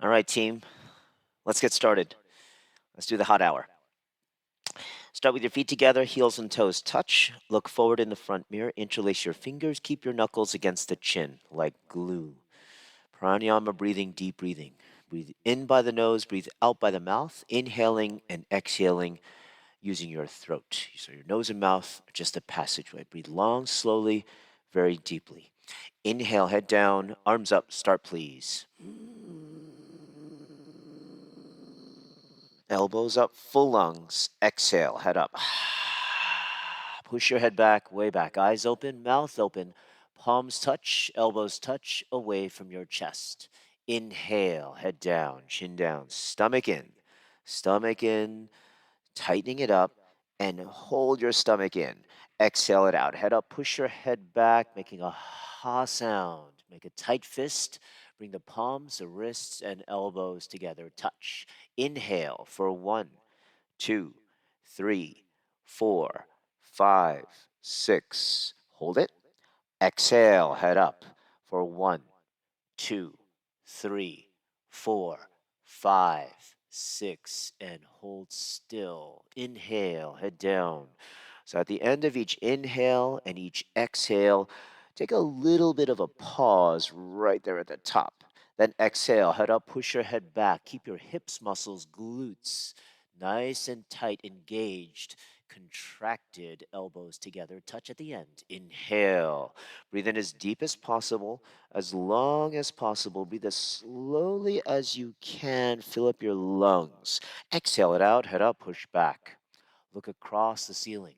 All right, team, let's get started. Let's do the hot hour. Start with your feet together, heels and toes touch. Look forward in the front mirror. Interlace your fingers. Keep your knuckles against the chin like glue. Pranayama breathing, deep breathing. Breathe in by the nose, breathe out by the mouth, inhaling and exhaling using your throat. So your nose and mouth are just a passageway. Breathe long, slowly, very deeply. Inhale, head down, arms up, start please. Elbows up, full lungs. Exhale, head up. Push your head back, way back. Eyes open, mouth open. Palms touch, elbows touch away from your chest. Inhale, head down, chin down, stomach in. Stomach in, tightening it up, and hold your stomach in. Exhale it out. Head up, push your head back, making a ha sound. Make a tight fist. Bring the palms, the wrists, and elbows together. Touch. Inhale for 1, 2, 3, 4, 5, 6. Hold it. Exhale, head up for 1, 2, 3, 4, 5, 6, and hold still. Inhale, head down. So at the end of each inhale and each exhale, take a little bit of a pause right there at the top. Then exhale, head up, push your head back. Keep your hips, muscles, glutes nice and tight, engaged, contracted, elbows together. Touch at the end. Inhale. Breathe in as deep as possible, as long as possible. Breathe as slowly as you can. Fill up your lungs. Exhale it out. Head up, push back. Look across the ceiling.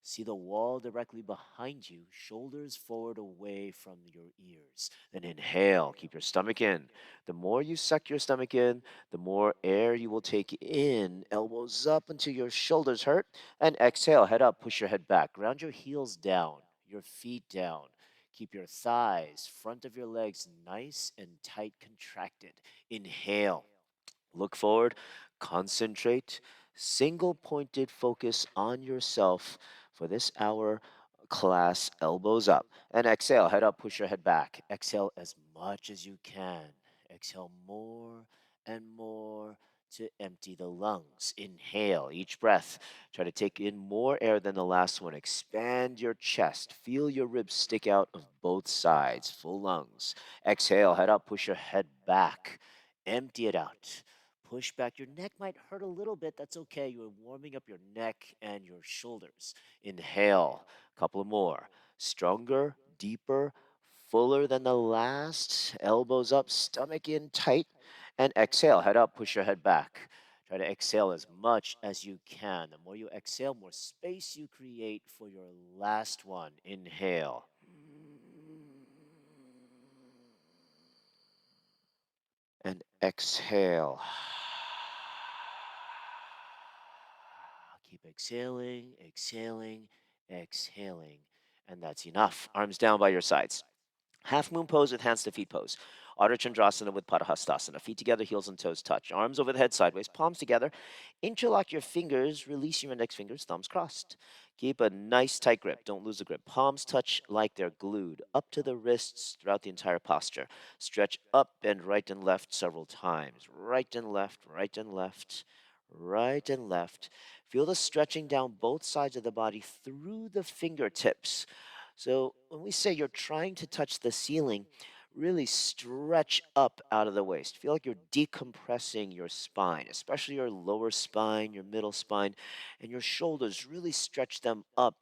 See the wall directly behind you, shoulders forward away from your ears. Then inhale, keep your stomach in. The more you suck your stomach in, the more air you will take in. Elbows up until your shoulders hurt. And exhale, head up, push your head back. Ground your heels down, your feet down. Keep your thighs, front of your legs nice and tight contracted. Inhale. Look forward, concentrate, single pointed focus on yourself for this hour class, elbows up. And exhale, head up, push your head back. Exhale as much as you can. Exhale more and more to empty the lungs. Inhale each breath. Try to take in more air than the last one. Expand your chest. Feel your ribs stick out of both sides. Full lungs. Exhale, head up, push your head back. Empty it out. Push back. Your neck might hurt a little bit. That's okay. You're warming up your neck and your shoulders. Inhale. A couple more. Stronger, deeper, fuller than the last. Elbows up, stomach in tight. And exhale. Head up, push your head back. Try to exhale as much as you can. The more you exhale, more space you create for your last one. Inhale. And exhale. Keep exhaling, exhaling, exhaling. And that's enough. Arms down by your sides. Half moon pose with hands to feet pose. Ardha Chandrasana with Padahastasana. Feet together, heels and toes touch. Arms over the head sideways, palms together. Interlock your fingers, release your index fingers, thumbs crossed. Keep a nice tight grip. Don't lose the grip. Palms touch like they're glued up to the wrists throughout the entire posture. Stretch up and right and left several times. Right and left, right and left, right and left. Feel the stretching down both sides of the body through the fingertips. So when we say you're trying to touch the ceiling, really stretch up out of the waist. Feel like you're decompressing your spine, especially your lower spine, your middle spine, and your shoulders. Really stretch them up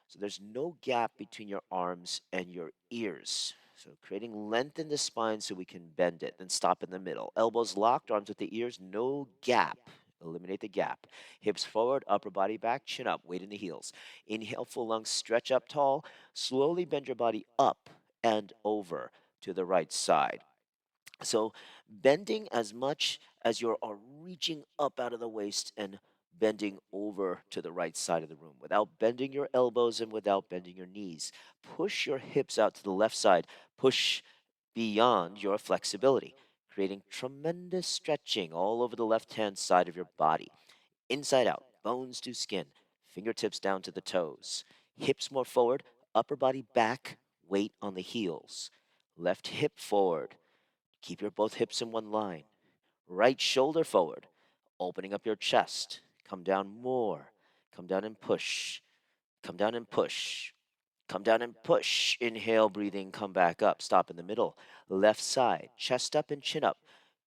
so there's no gap between your arms and your ears. So creating length in the spine so we can bend it. Then stop in the middle. Elbows locked, arms with the ears, no gap. Eliminate the gap. Hips forward, upper body back, chin up, weight in the heels. Inhale, full lungs, stretch up tall. Slowly bend your body up and over to the right side. So, bending as much as you're reaching up out of the waist and bending over to the right side of the room without bending your elbows and without bending your knees. Push your hips out to the left side. Push beyond your flexibility, creating tremendous stretching all over the left hand side of your body. Inside out, bones to skin, fingertips down to the toes, hips more forward, upper body back, weight on the heels. Left hip forward. Keep your both hips in one line. Right shoulder forward, opening up your chest. Come down more. Come down and push. Come down and push. Come down and push. Inhale, breathing, come back up. Stop in the middle. Left side, chest up and chin up.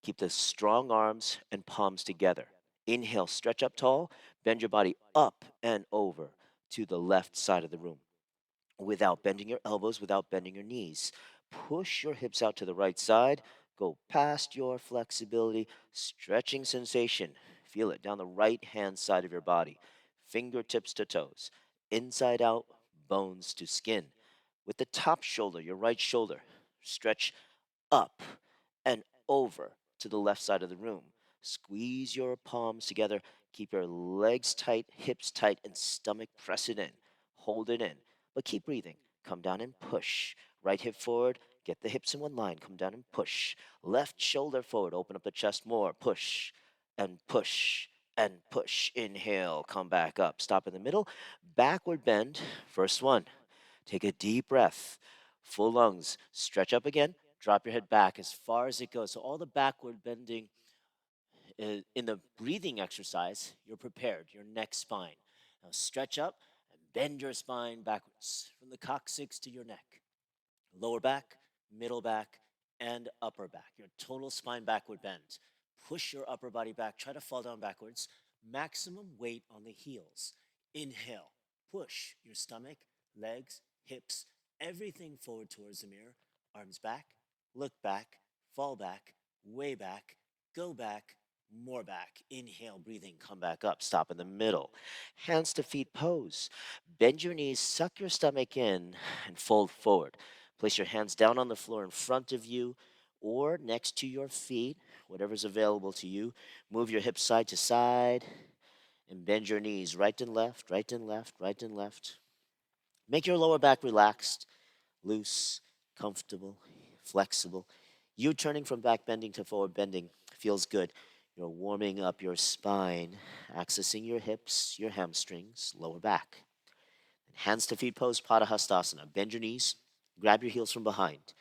Keep the strong arms and palms together. Inhale, stretch up tall. Bend your body up and over to the left side of the room without bending your elbows, without bending your knees. Push your hips out to the right side. Go past your flexibility, stretching sensation. Feel it down the right hand side of your body, fingertips to toes, inside out, bones to skin. With the top shoulder, your right shoulder, stretch up and over to the left side of the room. Squeeze your palms together. Keep your legs tight, hips tight, and stomach press it in. Hold it in, but keep breathing. Come down and push. Right hip forward. Get the hips in one line. Come down and push. Left shoulder forward. Open up the chest more. Push and push and push. Inhale. Come back up. Stop in the middle. Backward bend. First one. Take a deep breath. Full lungs. Stretch up again. Drop your head back as far as it goes. So all the backward bending in the breathing exercise, you're prepared. Your neck, spine. Now stretch up and bend your spine backwards from the coccyx to your neck. Lower back, middle back, and upper back. Your total spine backward bend. Push your upper body back. Try to fall down backwards. Maximum weight on the heels. Inhale. Push your stomach, legs, hips, everything forward towards the mirror. Arms back. Look back. Fall back. Way back. Go back. More back. Inhale, breathing, come back up. Stop in the middle. Hands to feet pose. Bend your knees, suck your stomach in, and fold forward. Place your hands down on the floor in front of you or next to your feet, whatever's available to you. Move your hips side to side and bend your knees right and left, right and left, right and left. Make your lower back relaxed, loose, comfortable, flexible. You turning from back bending to forward bending feels good. You're warming up your spine, accessing your hips, your hamstrings, lower back. Hands to feet pose, Padahastasana. Bend your knees, grab your heels from behind.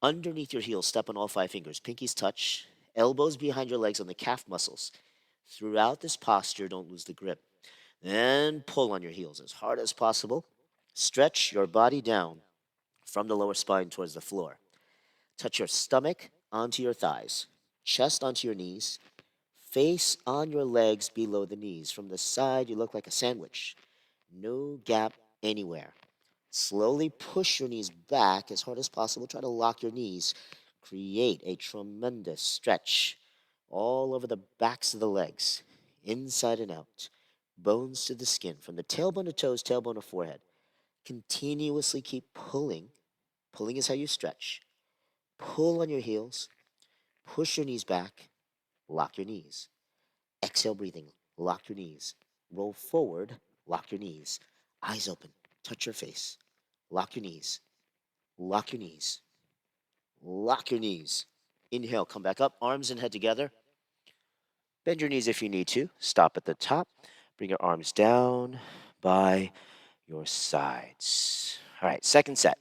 Underneath your heels, step on all five fingers. Pinkies touch, elbows behind your legs on the calf muscles. Throughout this posture, don't lose the grip. Then pull on your heels as hard as possible. Stretch your body down from the lower spine towards the floor. Touch your stomach onto your thighs, chest onto your knees, face on your legs below the knees. From the side, you look like a sandwich. No gap anywhere. Slowly push your knees back as hard as possible. Try to lock your knees. Create a tremendous stretch all over the backs of the legs, inside and out, bones to the skin, from the tailbone to toes, tailbone to forehead. Continuously keep pulling. Pulling is how you stretch. Pull on your heels. Push your knees back. Lock your knees. Exhale, breathing. Lock your knees. Roll forward. Lock your knees. Eyes open. Touch your face. Lock your knees. Lock your knees. Lock your knees. Inhale, come back up. Arms and head together. Bend your knees if you need to. Stop at the top. Bring your arms down by your sides. All right, second set.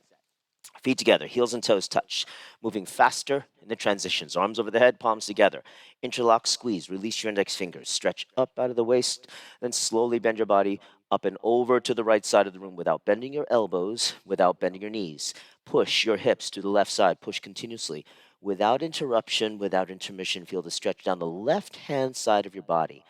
Feet together, heels and toes touch. Moving faster in the transitions. Arms over the head, palms together. Interlock, squeeze. Release your index fingers. Stretch up out of the waist. Then slowly bend your body up and over to the right side of the room without bending your elbows, without bending your knees. Push your hips to the left side. Push continuously. Without interruption, without intermission, feel the stretch down the left hand side of your body.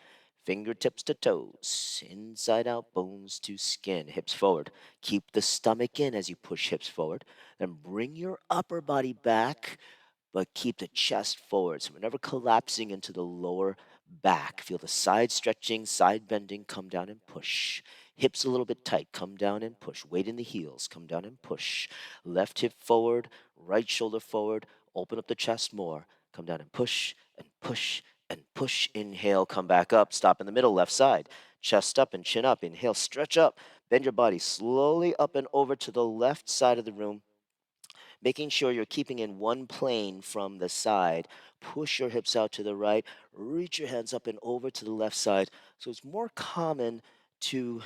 Fingertips to toes, inside out, bones to skin, hips forward. Keep the stomach in as you push hips forward. Then bring your upper body back, but keep the chest forward. So we're never collapsing into the lower back. Feel the side stretching, side bending, come down and push. Hips a little bit tight, come down and push. Weight in the heels, come down and push. Left hip forward, right shoulder forward. Open up the chest more. Come down and push and push and push. Inhale, come back up. Stop in the middle, left side. Chest up and chin up. Inhale, stretch up. Bend your body slowly up and over to the left side of the room, making sure you're keeping in one plane from the side. Push your hips out to the right. Reach your hands up and over to the left side. So it's more common to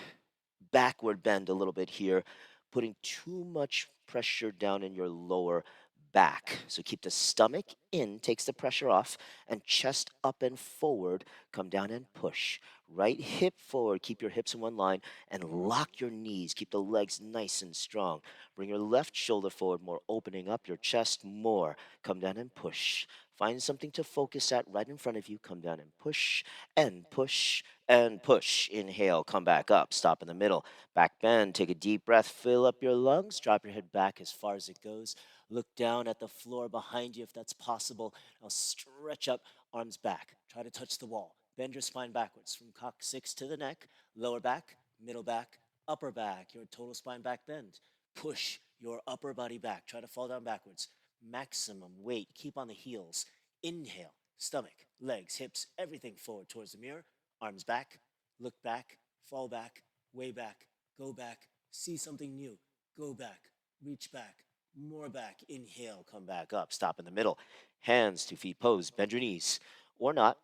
backward bend a little bit here, putting too much pressure down in your lower back. So keep the stomach in, takes the pressure off, and chest up and forward. Come down and push. Right hip forward, keep your hips in one line, and lock your knees. Keep the legs nice and strong. Bring your left shoulder forward more, opening up your chest more. Come down and push. Find something to focus at right in front of you. Come down and push and push and push. Inhale, come back up. Stop in the middle. Back bend. Take a deep breath. Fill up your lungs. Drop your head back as far as it goes. Look down at the floor behind you if that's possible. Now stretch up, arms back. Try to touch the wall. Bend your spine backwards from coccyx to the neck. Lower back, middle back, upper back. Your total spine back bend. Push your upper body back. Try to fall down backwards. Maximum weight. Keep on the heels. Inhale, stomach, legs, hips, everything forward towards the mirror. Arms back, look back, fall back, way back, go back, see something new, go back, reach back, more back. Inhale, come back up, stop in the middle. Hands to feet pose, bend your knees, or not.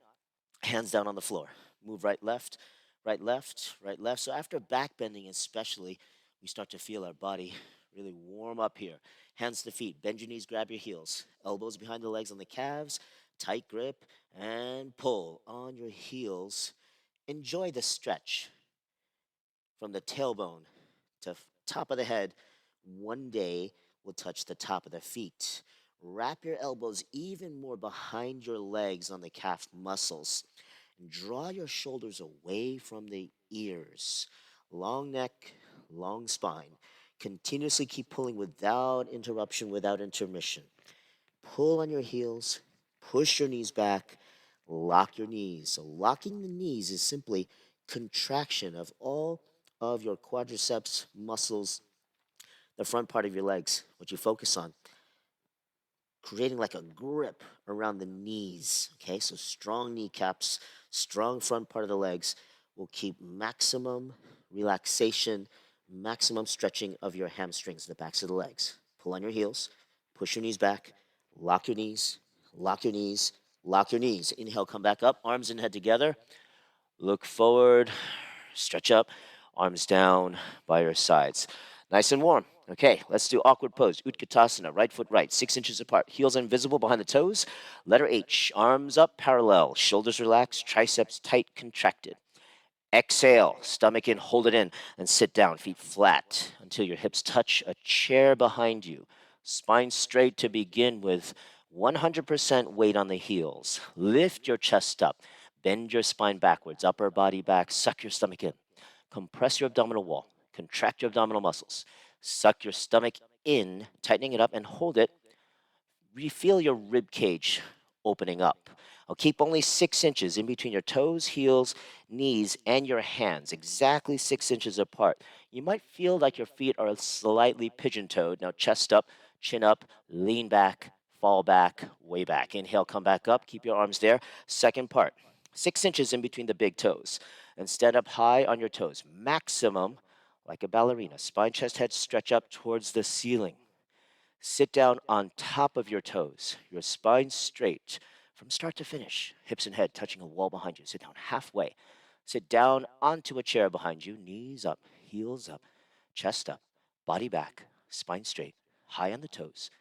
Hands down on the floor. Move right, left, right, left, right, left. So after back bending, especially, we start to feel our body really warm up here. Hands to feet. Bend your knees, grab your heels. Elbows behind the legs on the calves. Tight grip and pull on your heels. Enjoy the stretch from the tailbone to top of the head. One day will touch the top of the feet. Wrap your elbows even more behind your legs on the calf muscles. Draw your shoulders away from the ears. Long neck, long spine. Continuously keep pulling without interruption, without intermission. Pull on your heels, push your knees back, lock your knees. So, locking the knees is simply contraction of all of your quadriceps muscles, the front part of your legs, what you focus on, creating like a grip around the knees. Okay, so strong kneecaps, strong front part of the legs will keep maximum relaxation, maximum stretching of your hamstrings, the backs of the legs. Pull on your heels, push your knees back, lock your knees, lock your knees, lock your knees. Inhale, come back up, arms and head together. Look forward, stretch up, arms down by your sides. Nice and warm. Okay, let's do awkward pose. Utkatasana, right foot right, 6 inches apart. Heels invisible behind the toes. Letter H, arms up parallel, shoulders relaxed, triceps tight, contracted. Exhale, stomach in, hold it in, and sit down, feet flat until your hips touch a chair behind you. Spine straight to begin with, 100% weight on the heels. Lift your chest up, bend your spine backwards, upper body back, suck your stomach in. Compress your abdominal wall, contract your abdominal muscles. Suck your stomach in, tightening it up, and hold it. Feel your rib cage opening up. I'll keep only 6 inches in between your toes, heels, knees, and your hands, exactly 6 inches apart. You might feel like your feet are slightly pigeon toed. Now, chest up, chin up, lean back, fall back, way back. Inhale, come back up, keep your arms there. Second part, 6 inches in between the big toes. And stand up high on your toes, maximum like a ballerina. Spine, chest, head stretch up towards the ceiling. Sit down on top of your toes, your spine straight from start to finish, hips and head touching a wall behind you. Sit down halfway. Sit down onto a chair behind you, knees up, heels up, chest up, body back, spine straight, high on the toes,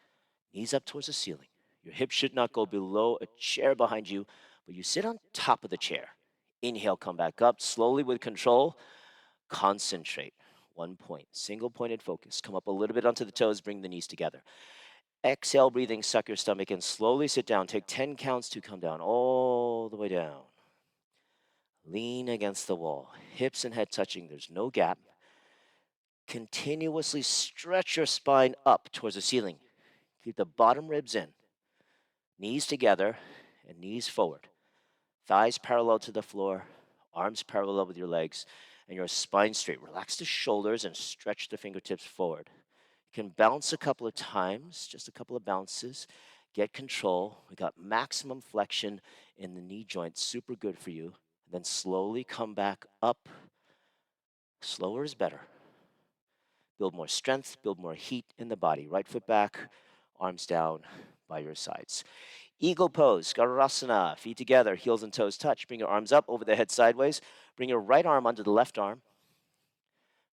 knees up towards the ceiling. Your hips should not go below a chair behind you, but you sit on top of the chair. Inhale, come back up slowly with control. Concentrate. One point, single pointed focus. Come up a little bit onto the toes, bring the knees together. Exhale, breathing, suck your stomach in. Slowly sit down. Take 10 counts to come down all the way down. Lean against the wall. Hips and head touching. There's no gap. Continuously stretch your spine up towards the ceiling. Keep the bottom ribs in. Knees together and knees forward. Thighs parallel to the floor. Arms parallel with your legs. And your spine straight. Relax the shoulders and stretch the fingertips forward. You can bounce a couple of times, just a couple of bounces. Get control. We got maximum flexion in the knee joint, super good for you. And then slowly come back up. Slower is better. Build more strength, build more heat in the body. Right foot back, arms down by your sides. Eagle pose, Garurasana, feet together, heels and toes touch. Bring your arms up over the head sideways. Bring your right arm under the left arm.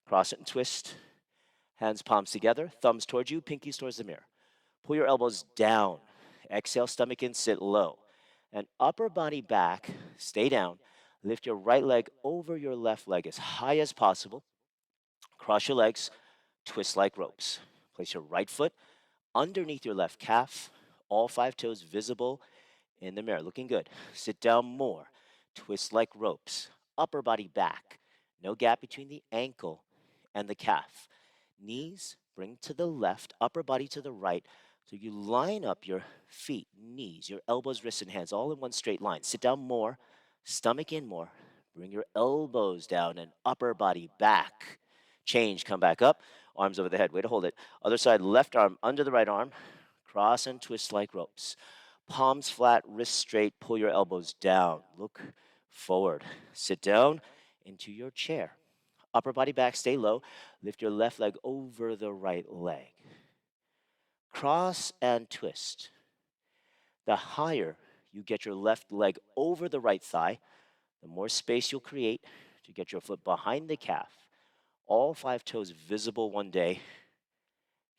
Cross it and twist. Hands palms together, thumbs towards you, pinkies towards the mirror. Pull your elbows down. Exhale, stomach in, sit low. And upper body back, stay down. Lift your right leg over your left leg as high as possible. Cross your legs, twist like ropes. Place your right foot underneath your left calf, all five toes visible in the mirror. Looking good. Sit down more. Twist like ropes. Upper body back. No gap between the ankle and the calf. Knees bring to the left, upper body to the right. So you line up your feet, knees, your elbows, wrists, and hands all in one straight line. Sit down more. Stomach in more. Bring your elbows down and upper body back. Change, come back up. Arms over the head. Way to hold it. Other side, left arm under the right arm. Cross and twist like ropes. Palms flat, wrists straight. Pull your elbows down. Look forward. Sit down into your chair. Upper body back, stay low. Lift your left leg over the right leg. Cross and twist. The higher you get your left leg over the right thigh, the more space you'll create to get your foot behind the calf. All five toes visible one day.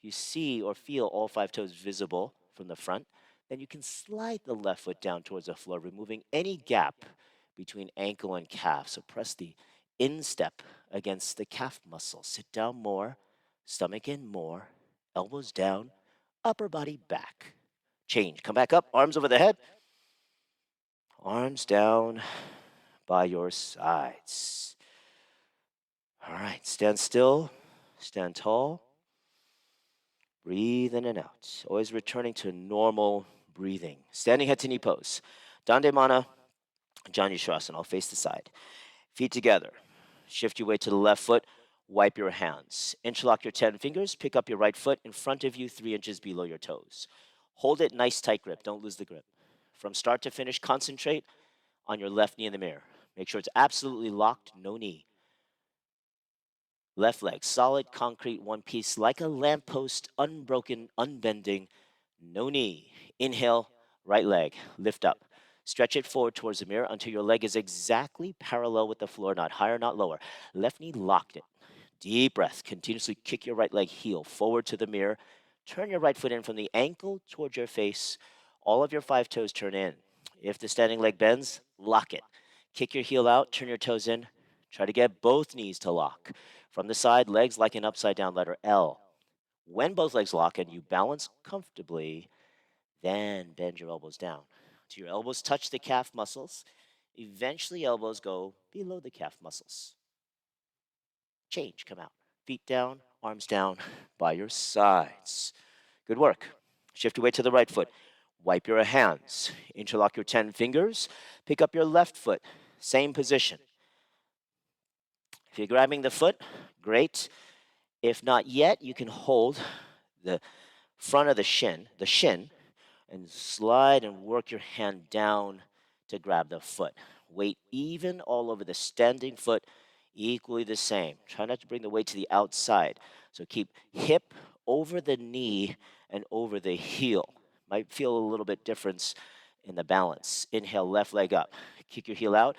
You see or feel all five toes visible from the front, then you can slide the left foot down towards the floor, removing any gap between ankle and calf. So press the instep against the calf muscle. Sit down more, stomach in more, elbows down, upper body back. Change. Come back up, arms over the head, arms down by your sides. All right, stand still, stand tall. Breathe in and out. Always returning to normal breathing. Standing head to knee pose. Dandemana, Janu I'll face the side. Feet together. Shift your weight to the left foot. Wipe your hands. Interlock your 10 fingers. Pick up your right foot in front of you, 3 inches below your toes. Hold it, nice tight grip. Don't lose the grip. From start to finish, concentrate on your left knee in the mirror. Make sure it's absolutely locked, no knee. Left leg, solid concrete, one piece, like a lamppost, unbroken, unbending, no knee. Inhale, right leg, lift up. Stretch it forward towards the mirror until your leg is exactly parallel with the floor, not higher, not lower. Left knee locked it. Deep breath. Continuously kick your right leg heel forward to the mirror. Turn your right foot in from the ankle towards your face. All of your five toes turn in. If the standing leg bends, lock it. Kick your heel out, turn your toes in. Try to get both knees to lock. From the side, legs like an upside down letter L. When both legs lock and you balance comfortably, then bend your elbows down till your elbows touch the calf muscles. Eventually, elbows go below the calf muscles. Change, come out. Feet down, arms down by your sides. Good work. Shift your weight to the right foot. Wipe your hands. Interlock your 10 fingers. Pick up your left foot. Same position. If you're grabbing the foot, great. If not yet, you can hold the front of the shin, and slide and work your hand down to grab the foot. Weight even all over the standing foot, equally the same. Try not to bring the weight to the outside. So keep hip over the knee and over the heel. Might feel a little bit difference in the balance. Inhale, left leg up. Kick your heel out,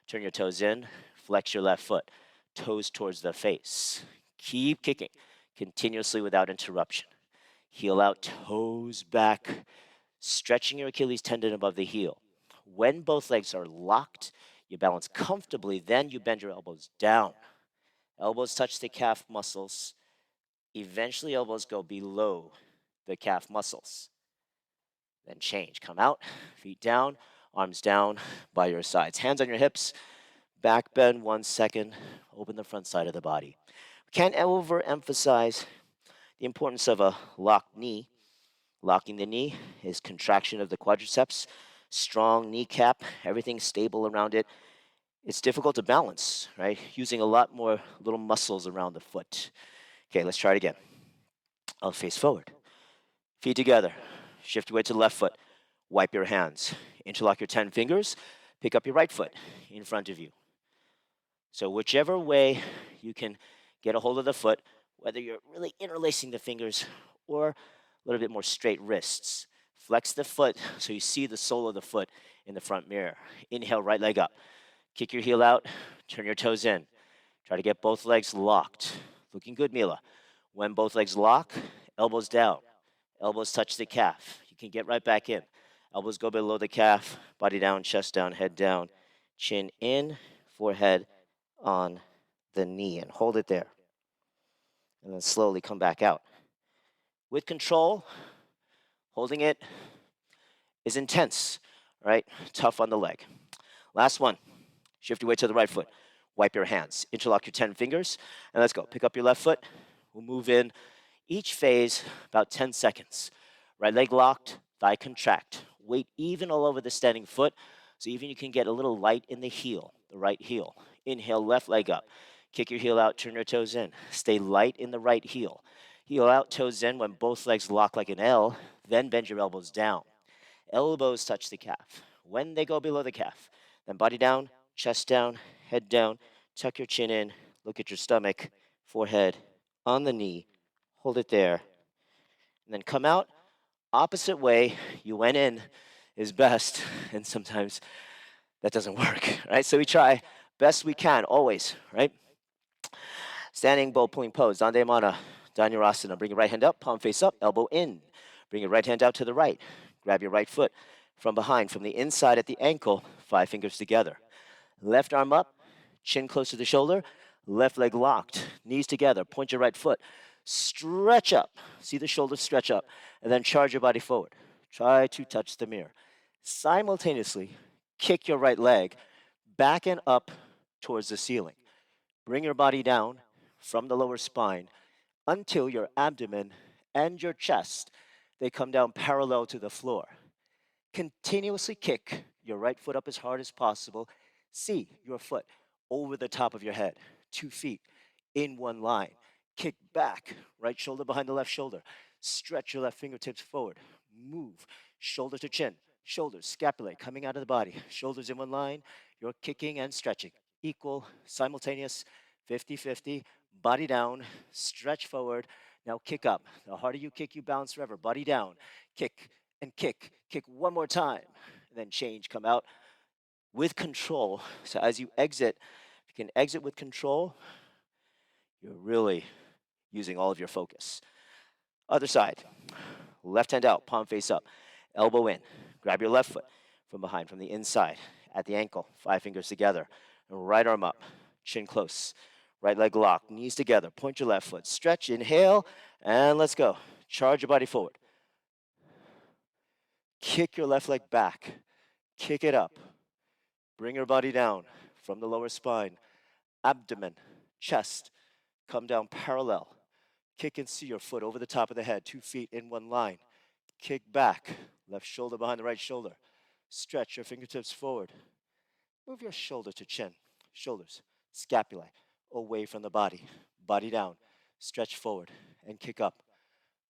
turn your toes in, flex your left foot. Toes towards the face. Keep kicking continuously without interruption. Heel out, toes back, stretching your Achilles tendon above the heel. When both legs are locked, you balance comfortably, then you bend your elbows down. Elbows touch the calf muscles. Eventually, elbows go below the calf muscles. Then change. Come out, feet down, arms down by your sides. Hands on your hips. Back bend 1 second. Open the front side of the body. Can't overemphasize the importance of a locked knee. Locking the knee is contraction of the quadriceps, strong kneecap, everything stable around it. It's difficult to balance, right? Using a lot more little muscles around the foot. Okay, let's try it again. I'll face forward. Feet together. Shift your weight to the left foot. Wipe your hands. Interlock your 10 fingers. Pick up your right foot in front of you. So whichever way you can get a hold of the foot, whether you're really interlacing the fingers or a little bit more straight wrists. Flex the foot so you see the sole of the foot in the front mirror. Inhale, right leg up. Kick your heel out, turn your toes in. Try to get both legs locked. Looking good, Mila. When both legs lock, elbows down. Elbows touch the calf. You can get right back in. Elbows go below the calf, body down, chest down, head down, chin in, forehead on the knee, and hold it there. And then slowly come back out. With control, holding it is intense, right? Tough on the leg. Last one. Shift your weight to the right foot. Wipe your hands. Interlock your 10 fingers. And let's go. Pick up your left foot. We'll move in each phase about 10 seconds. Right leg locked, thigh contract. Weight even all over the standing foot. So even you can get a little light in the heel, the right heel. Inhale, left leg up. Kick your heel out, turn your toes in. Stay light in the right heel. Heel out, toes in when both legs lock like an L. Then bend your elbows down. Elbows touch the calf. When they go below the calf, then body down, chest down, head down, tuck your chin in, look at your stomach, forehead on the knee, hold it there, and then come out opposite way you went in is best, and sometimes that doesn't work, right? So we try best we can always, right? Standing bow point pose, Dandayamana, Dhanurasana. Bring your right hand up, palm face up, elbow in. Bring your right hand out to the right. Grab your right foot from behind, from the inside at the ankle, 5 fingers together. Left arm up, chin close to the shoulder, left leg locked, knees together. Point your right foot, stretch up. See the shoulders stretch up, and then charge your body forward. Try to touch the mirror. Simultaneously, kick your right leg back and up towards the ceiling. Bring your body down from the lower spine until your abdomen and your chest, they come down parallel to the floor. Continuously kick your right foot up as hard as possible. See your foot over the top of your head, 2 feet in one line. Kick back, right shoulder behind the left shoulder. Stretch your left fingertips forward. Move, shoulder to chin, shoulders, scapulae coming out of the body. Shoulders in one line. You're kicking and stretching. Equal, simultaneous, 50-50. Body down, stretch forward. Now kick up. The harder you kick, you bounce forever. Body down, kick and kick. Kick one more time, and then change, come out with control. So as you exit, if you can exit with control, you're really using all of your focus. Other side, left hand out, palm face up, elbow in. Grab your left foot from behind, from the inside, at the ankle, 5 fingers together. Right arm up, chin close. Right leg locked, knees together. Point your left foot, stretch, inhale, and let's go. Charge your body forward. Kick your left leg back. Kick it up. Bring your body down from the lower spine. Abdomen, chest, come down parallel. Kick and see your foot over the top of the head, 2 feet in one line. Kick back, left shoulder behind the right shoulder. Stretch your fingertips forward. Move your shoulder to chin, shoulders, scapulae, away from the body. Body down, stretch forward, and kick up.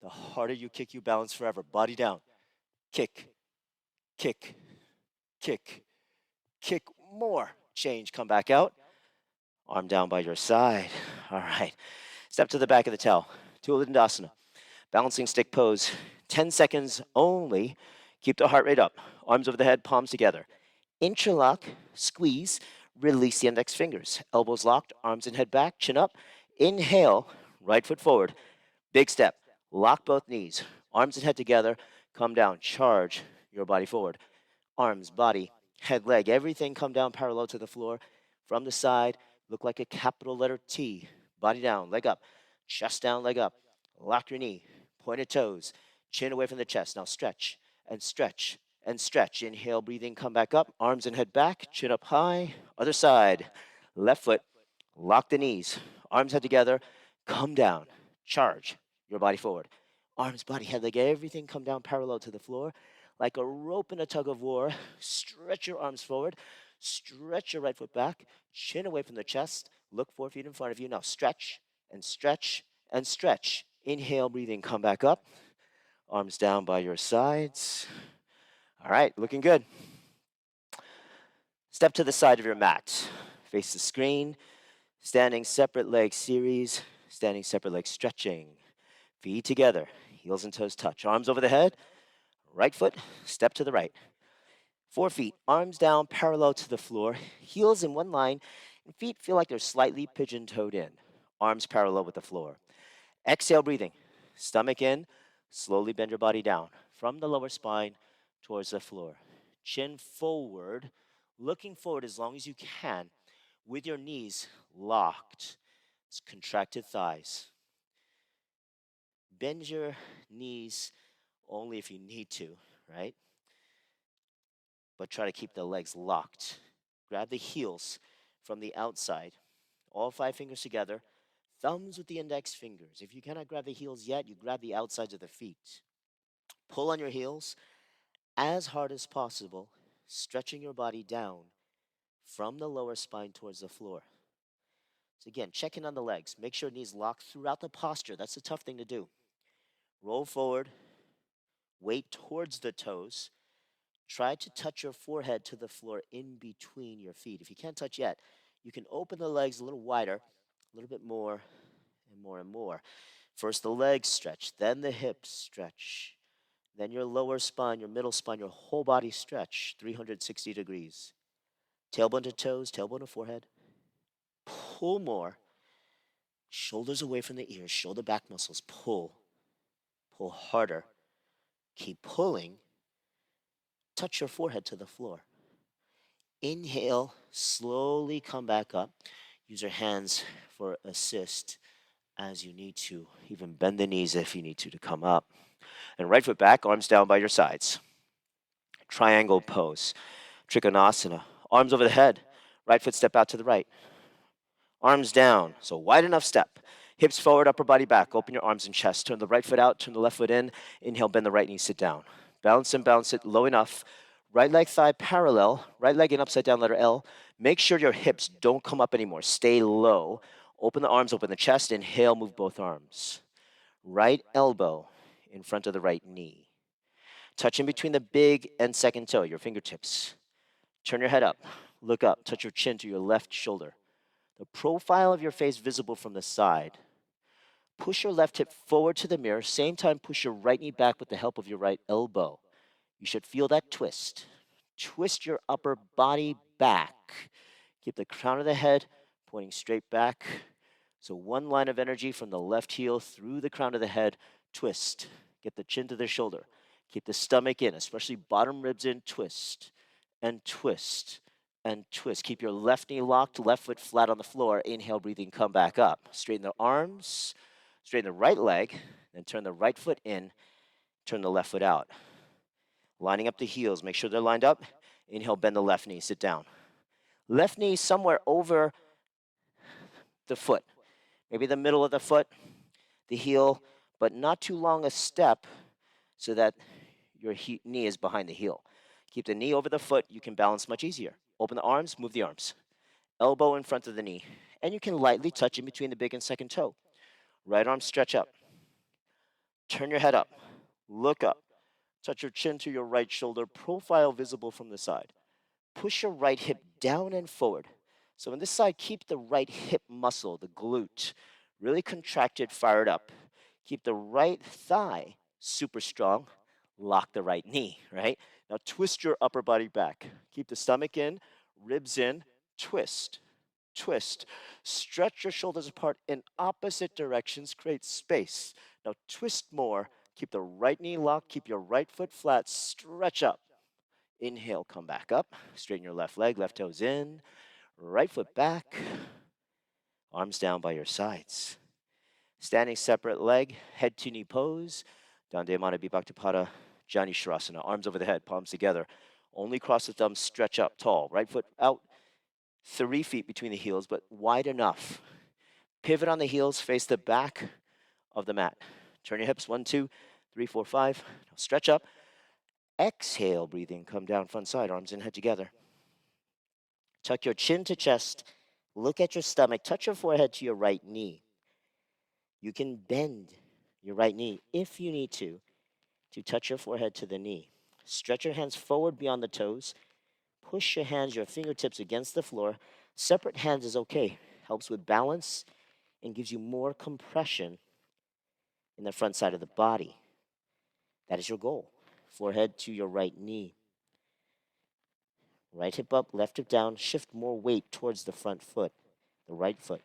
The harder you kick, you balance forever. Body down, kick, kick, kick, kick more. Change, come back out. Arm down by your side. All right. Step to the back of the towel. Dandasana. Balancing stick pose. 10 seconds only. Keep the heart rate up. Arms over the head, palms together. Interlock, squeeze, release the index fingers. Elbows locked, arms and head back, chin up. Inhale, right foot forward. Big step. Lock both knees. Arms and head together. Come down. Charge your body forward. Arms, body, head, leg, everything come down parallel to the floor. From the side, look like a capital letter T. Body down, leg up, chest down, leg up. Lock your knee, pointed toes, chin away from the chest. Now stretch and stretch and stretch. Inhale, breathing, come back up. Arms and head back, chin up high. Other side, left foot, lock the knees. Arms head together, come down. Charge your body forward. Arms, body, head, leg, everything come down parallel to the floor. Like a rope in a tug of war, stretch your arms forward, stretch your right foot back, chin away from the chest, look 4 feet in front of you. Now stretch and stretch and stretch. Inhale, breathing, come back up. Arms down by your sides. All right, looking good. Step to the side of your mat. Face the screen. Standing separate leg series. Standing separate leg stretching. Feet together. Heels and toes touch. Arms over the head. Right foot, step to the right. 4 feet, arms down parallel to the floor, heels in one line, and feet feel like they're slightly pigeon-toed in. Arms parallel with the floor. Exhale, breathing. Stomach in, Slowly bend your body down from the lower spine towards the floor. Chin forward, looking forward as long as you can with your knees locked. It's contracted thighs. Bend your knees only if you need to, right? But try to keep the legs locked. Grab the heels from the outside, all five fingers together, thumbs with the index fingers. If you cannot grab the heels yet, you grab the outsides of the feet. Pull on your heels as hard as possible, stretching your body down from the lower spine towards the floor. So again, check in on the legs. Make sure knees locked throughout the posture. That's a tough thing to do. Roll forward, weight towards the toes. Try to touch your forehead to the floor in between your feet. If you can't touch yet, you can open the legs a little wider, a little bit more and more and more. First the legs stretch, then the hips stretch, then your lower spine, your middle spine, your whole body stretch 360 degrees. Tailbone to toes, tailbone to forehead. Pull more. Shoulders away from the ears, shoulder back muscles. Pull. Pull harder. Keep pulling. Touch your forehead to the floor. Inhale, slowly come back up. Use your hands for assist as you need to. Even bend the knees if you need to come up. And right foot back, arms down by your sides. Triangle pose. Trikonasana. Arms over the head. Right foot step out to the right. Arms down. So wide enough step. Hips forward, upper body back. Open your arms and chest. Turn the right foot out, turn the left foot in. Inhale, bend the right knee, sit down. Balance and bounce it low enough. Right leg thigh parallel. Right leg in upside down, letter L. Make sure your hips don't come up anymore. Stay low. Open the arms, open the chest. Inhale, move both arms. Right elbow in front of the right knee. Touch in between the big and second toe, your fingertips. Turn your head up. Look up. Touch your chin to your left shoulder. The profile of your face visible from the side. Push your left hip forward to the mirror. Same time, push your right knee back with the help of your right elbow. You should feel that twist. Twist your upper body back. Keep the crown of the head pointing straight back. So one line of energy from the left heel through the crown of the head. Twist. Get the chin to the shoulder. Keep the stomach in, especially bottom ribs in. Twist and twist and twist. Keep your left knee locked, left foot flat on the floor. Inhale, breathing, come back up. Straighten the arms, straighten the right leg, then turn the right foot in, turn the left foot out. Lining up the heels, make sure they're lined up. Inhale, bend the left knee, sit down. Left knee somewhere over the foot, maybe the middle of the foot, the heel, but not too long a step so that your knee is behind the heel. Keep the knee over the foot, you can balance much easier. Open the arms, move the arms. Elbow in front of the knee. And you can lightly touch in between the big and second toe. Right arm stretch up. Turn your head up. Look up. Touch your chin to your right shoulder, profile visible from the side. Push your right hip down and forward. So on this side, keep the right hip muscle, the glute, really contracted, fired up. Keep the right thigh super strong. Lock the right knee, right? Now twist your upper body back. Keep the stomach in, ribs in, twist, twist. Stretch your shoulders apart in opposite directions, create space. Now twist more. Keep the right knee locked, keep your right foot flat, stretch up. Inhale, come back up. Straighten your left leg, left toes in, right foot back, arms down by your sides. Standing separate leg, head to knee pose. Dandayamana Vibhaktipada Jani Shrasana. Arms over the head, palms together. Only cross the thumbs, stretch up tall. Right foot out, 3 feet between the heels, but wide enough. Pivot on the heels, face the back of the mat. Turn your hips, 1, 2, 3, 4, 5. Now stretch up. Exhale, breathing, come down front side, arms and head together. Tuck your chin to chest. Look at your stomach. Touch your forehead to your right knee. You can bend your right knee if you need to touch your forehead to the knee. Stretch your hands forward beyond the toes. Push your hands, your fingertips against the floor. Separate hands is okay. Helps with balance and gives you more compression in the front side of the body. That is your goal. Forehead to your right knee. Right hip up, left hip down. Shift more weight towards the front foot, the right foot.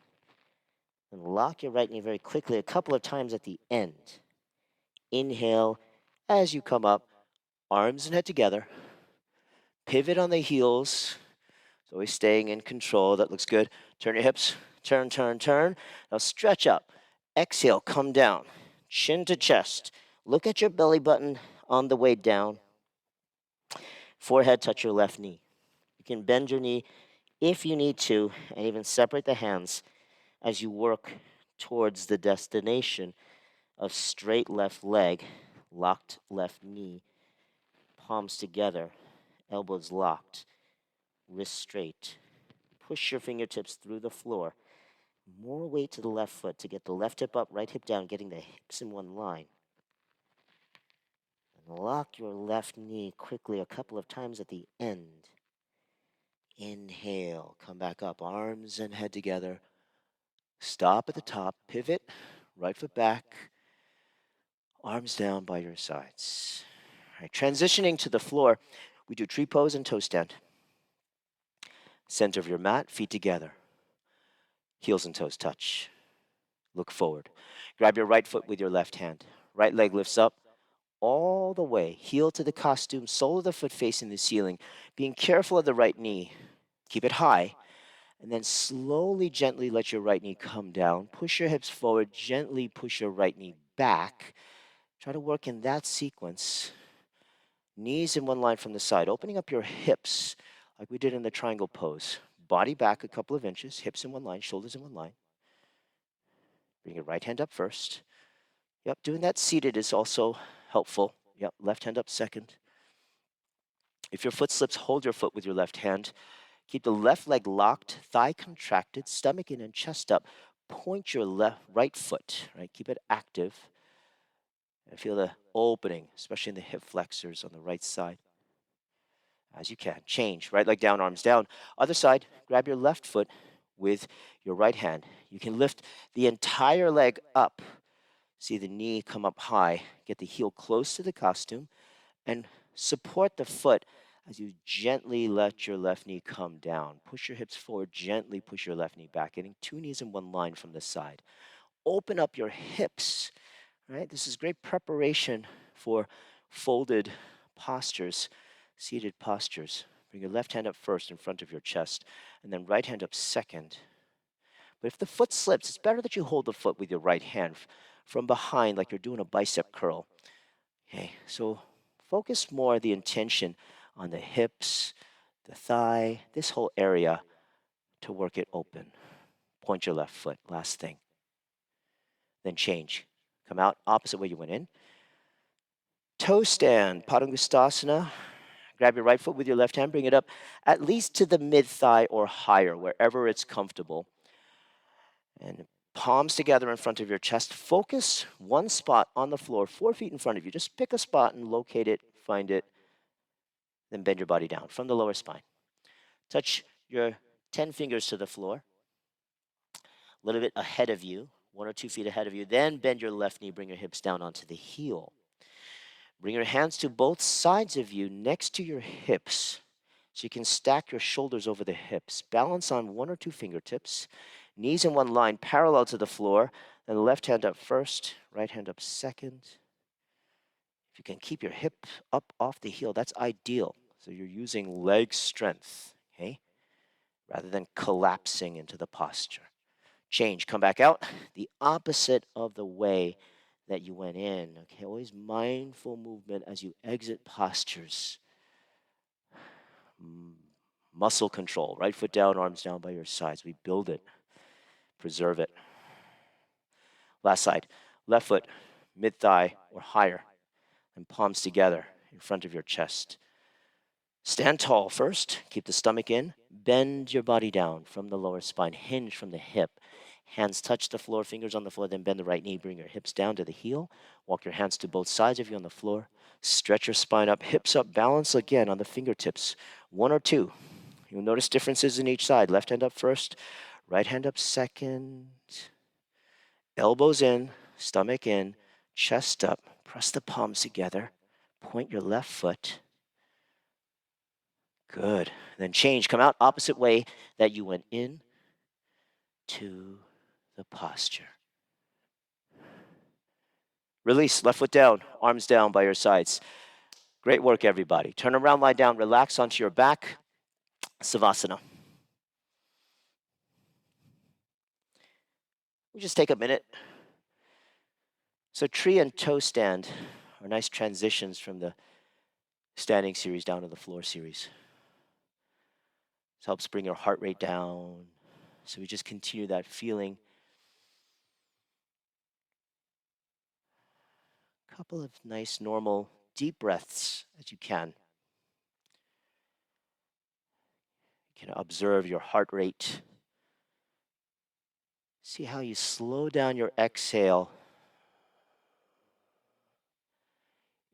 And lock your right knee very quickly a couple of times at the end. Inhale as you come up, arms and head together. Pivot on the heels. So always staying in control. That looks good. Turn your hips. Turn, turn, turn. Now stretch up. Exhale, come down. Chin to chest. Look at your belly button on the way down. Forehead touch your left knee. You can bend your knee if you need to, and even separate the hands as you work towards the destination of straight left leg, locked left knee, palms together, elbows locked, wrists straight. Push your fingertips through the floor. More weight to the left foot to get the left hip up, right hip down, getting the hips in one line. And lock your left knee quickly a couple of times at the end. Inhale, come back up, arms and head together. Stop at the top, pivot, right foot back, arms down by your sides. All right, transitioning to the floor, we do tree pose and toe stand. Center of your mat, feet together. Heels and toes touch. Look forward. Grab your right foot with your left hand. Right leg lifts up all the way. Heel to the costume, sole of the foot facing the ceiling. Being careful of the right knee. Keep it high. And then slowly, gently let your right knee come down. Push your hips forward. Gently push your right knee back. Try to work in that sequence. Knees in one line from the side. Opening up your hips like we did in the triangle pose. Body back a couple of inches. Hips in one line. Shoulders in one line. Bring your right hand up first. Yep, doing that seated is also helpful. Yep, left hand up second. If your foot slips, hold your foot with your left hand. Keep the left leg locked, thigh contracted, stomach in and chest up. Point your right foot, right? Keep it active. And feel the opening, especially in the hip flexors on the right side. As you can. Change. Right leg down, arms down. Other side, grab your left foot with your right hand. You can lift the entire leg up. See the knee come up high. Get the heel close to the costume and support the foot as you gently let your left knee come down. Push your hips forward, gently push your left knee back, getting two knees in one line from the side. Open up your hips, right? This is great preparation for folded postures, seated postures. Bring your left hand up first in front of your chest, and then right hand up second. But if the foot slips, it's better that you hold the foot with your right hand from behind like you're doing a bicep curl. Okay, so focus more the intention on the hips, the thigh, this whole area to work it open. Point your left foot, last thing. Then change. Come out opposite way you went in. Toe stand, Padangusthasana. Grab your right foot with your left hand, bring it up at least to the mid thigh or higher, wherever it's comfortable. And palms together in front of your chest. Focus one spot on the floor, 4 feet in front of you. Just pick a spot and locate it, find it, then bend your body down from the lower spine. Touch your 10 fingers to the floor, a little bit ahead of you, 1 or 2 feet ahead of you. Then bend your left knee, bring your hips down onto the heel. Bring your hands to both sides of you next to your hips so you can stack your shoulders over the hips. Balance on 1 or 2 fingertips. Knees in one line parallel to the floor. Then left hand up first, right hand up second. If you can keep your hip up off the heel, that's ideal. So you're using leg strength, okay? Rather than collapsing into the posture. Change, come back out the opposite of the way that you went in. Okay, always mindful movement as you exit postures. Muscle control, right foot down, arms down by your sides. We build it, preserve it. Last side, left foot, mid thigh or higher, and palms together in front of your chest. Stand tall first, keep the stomach in, bend your body down from the lower spine, hinge from the hip. Hands touch the floor, fingers on the floor, then bend the right knee, bring your hips down to the heel. Walk your hands to both sides of you on the floor. Stretch your spine up, hips up, balance again on the fingertips. 1 or 2. You'll notice differences in each side. Left hand up first, right hand up second. Elbows in, stomach in, chest up. Press the palms together. Point your left foot. Good. Then change. Come out opposite way that you went in to the posture. Release, left foot down, arms down by your sides. Great work, everybody. Turn around, lie down, relax onto your back. Savasana. We just take a minute. So tree and toe stand are nice transitions from the standing series down to the floor series. This helps bring your heart rate down. So we just continue that feeling. A couple of nice, normal, deep breaths as you can. You can observe your heart rate. See how you slow down your exhale.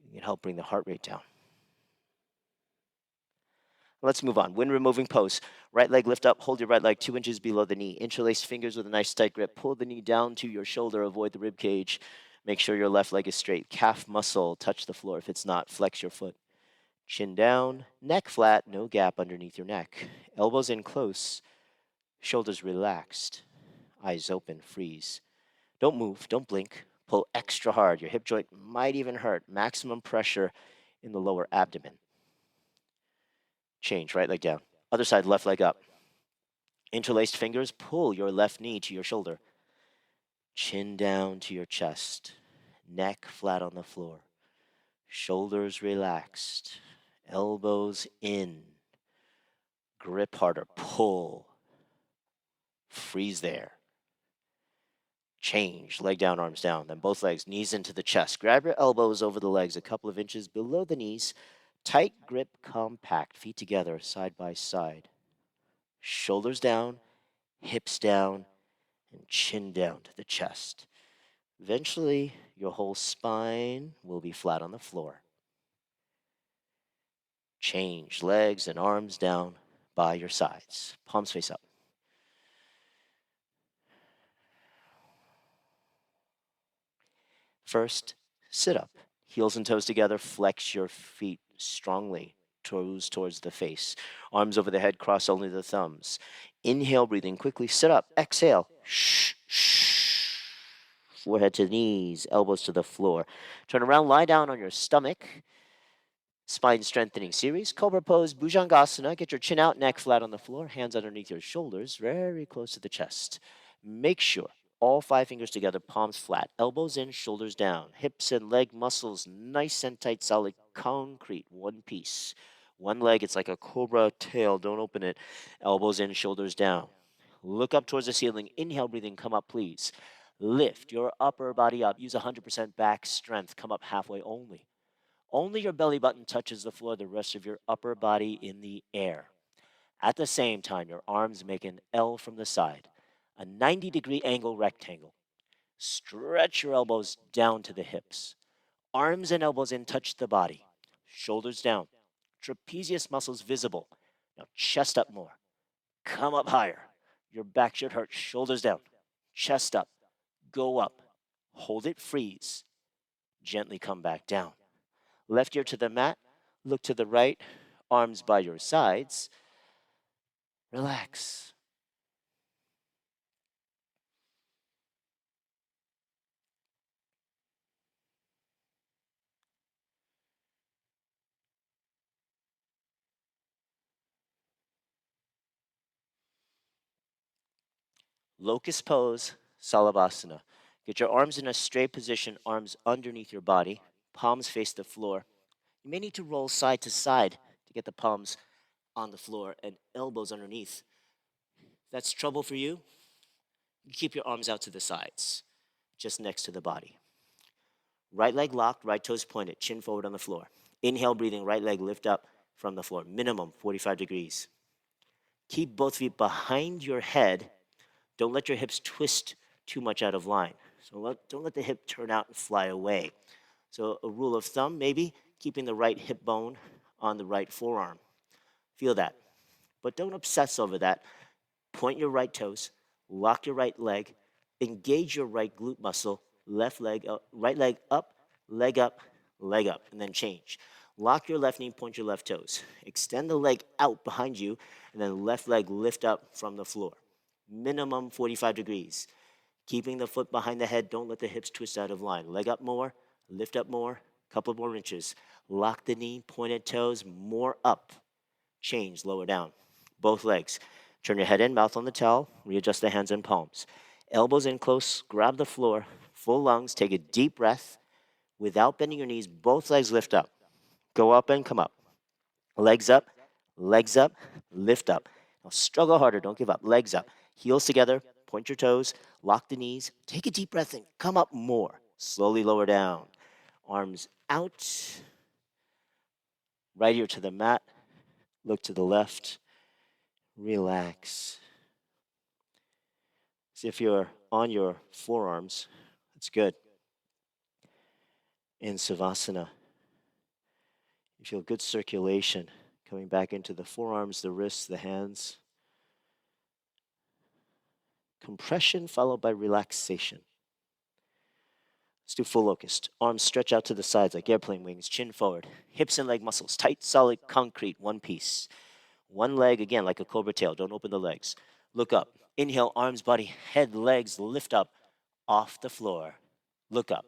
You can help bring the heart rate down. Let's move on. Wind removing pose. Right leg lift up. Hold your right leg 2 inches below the knee. Interlace fingers with a nice tight grip. Pull the knee down to your shoulder. Avoid the rib cage. Make sure your left leg is straight. Calf muscle touch the floor. If it's not, flex your foot. Chin down. Neck flat. No gap underneath your neck. Elbows in close. Shoulders relaxed. Eyes open. Freeze. Don't move. Don't blink. Pull extra hard. Your hip joint might even hurt. Maximum pressure in the lower abdomen. Change. Right leg down. Other side, left leg up. Interlaced fingers, pull your left knee to your shoulder. Chin down to your chest. Neck flat on the floor. Shoulders relaxed. Elbows in. Grip harder. Pull. Freeze there. Change. Leg down, arms down. Then both legs, knees into the chest. Grab your elbows over the legs a couple of inches below the knees. Tight grip, compact. Feet together, side by side. Shoulders down, hips down, and chin down to the chest. Eventually, your whole spine will be flat on the floor. Change legs and arms down by your sides. Palms face up. First, sit up. Heels and toes together. Flex your feet strongly. Toes towards the face. Arms over the head. Cross only the thumbs. Inhale, breathing quickly. Sit up. Exhale. Shh, shh. Forehead to knees. Elbows to the floor. Turn around. Lie down on your stomach. Spine strengthening series. Cobra pose. Bhujangasana. Get your chin out. Neck flat on the floor. Hands underneath your shoulders. Very close to the chest. Make sure all 5 fingers together, palms flat, elbows in, shoulders down, hips and leg muscles nice and tight, solid, concrete, one piece. One leg, it's like a cobra tail, don't open it. Elbows in, shoulders down. Look up towards the ceiling. Inhale, breathing, come up, please. Lift your upper body up. Use 100% back strength. Come up halfway only. Only your belly button touches the floor, the rest of your upper body in the air. At the same time, your arms make an L from the side, a 90-degree angle rectangle. Stretch your elbows down to the hips. Arms and elbows in touch the body. Shoulders down. Trapezius muscles visible. Now chest up more. Come up higher. Your back should hurt. Shoulders down. Chest up. Go up. Hold it, freeze. Gently come back down. Left ear to the mat. Look to the right. Arms by your sides. Relax. Locust pose, Salabhasana. Get your arms in a straight position, arms underneath your body, palms face the floor. You may need to roll side to side to get the palms on the floor and elbows underneath. If that's trouble for you, you keep your arms out to the sides, just next to the body. Right leg locked, right toes pointed, chin forward on the floor. Inhale, breathing, right leg lift up from the floor, minimum 45 degrees. Keep both feet behind your head. Don't let your hips twist too much out of line. So don't let the hip turn out and fly away. So a rule of thumb, maybe keeping the right hip bone on the right forearm. Feel that. But don't obsess over that. Point your right toes, lock your right leg, engage your right glute muscle, left leg up, right leg up, and then change. Lock your left knee, point your left toes. Extend the leg out behind you, and then left leg lift up from the floor. Minimum 45 degrees. Keeping the foot behind the head, don't let the hips twist out of line. Leg up more, Lift up more, couple more inches. Lock the knee, pointed toes, more up. Change, lower down. Both legs. Turn your head in, mouth on the towel. Readjust the hands and palms. Elbows in close, grab the floor. Full lungs, take a deep breath. Without bending your knees, both legs lift up. Go up and come up. Legs up, lift up. Now struggle harder, don't give up. Legs up, heels together, point your toes, lock the knees, take a deep breath and come up more. Slowly lower down. Arms out, right ear to the mat, look to the left, relax. See if you're on your forearms. That's good. In Savasana, you feel good circulation coming back into the forearms, the wrists, the hands. Compression followed by relaxation. Let's do full locust. Arms stretch out to the sides like airplane wings, chin forward. Hips and leg muscles tight, solid, concrete, one piece. One leg again like a cobra tail. Don't open the legs. Look up. Inhale, arms, body, head, legs lift up off the floor. Look up.